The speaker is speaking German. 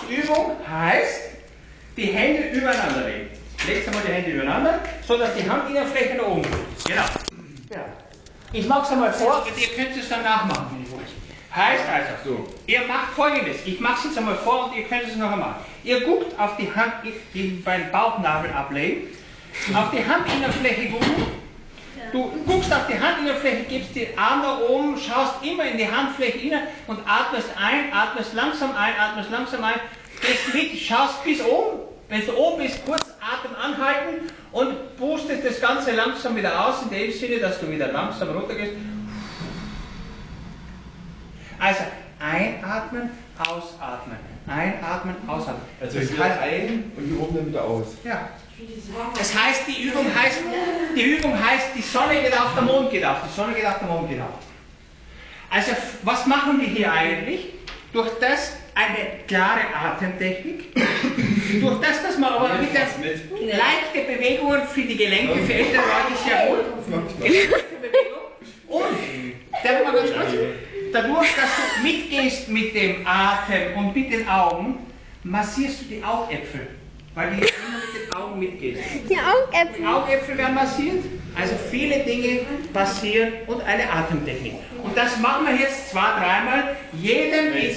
Balanceübung heißt, die Hände übereinander legen. Legt einmal die Hände übereinander, so dass die Handinnenfläche nach oben geht. Genau. Ja. Ich mache es einmal vor, ihr könnt es dann nachmachen, wenn ihr wollt. Heißt also, ihr macht Folgendes. Ich mache es jetzt einmal vor und ihr könnt es noch einmal machen. Ihr guckt auf die Hand, beim Bauchnabel ablegen, auf die Handinnenfläche gucken. Du guckst auf die Handinnenfläche, gibst den Arm nach oben, schaust immer in die Handfläche rein und atmest ein, atmest langsam ein, gehst mit, schaust bis oben. Wenn du oben bist, kurz Atem anhalten und pustest das Ganze langsam wieder aus, in dem Sinne, dass du wieder langsam runtergehst. Also einatmen, ausatmen, einatmen, ausatmen. Also das heißt ein und hier oben dann wieder aus. Ja. Das heißt, die Übung heißt, die Sonne geht auf, der Mond geht auf, die Sonne geht auf, der Mond geht auf. Also, was machen wir hier eigentlich? Durch das eine klare Atemtechnik, durch das, dass man aber mit leichte Bewegungen für die Gelenke, für ältere Leute sehr gut, Gelenkebewegung, und dadurch, dass du mitgehst mit dem Atem und mit den Augen, massierst du die Augäpfel. Weil die immer mit den Augen mitgehen. Die Augäpfel. Die Augäpfel werden massiert, also viele Dinge passieren und eine Atemtechnik. Und das machen wir jetzt 2-3 Mal, jedem in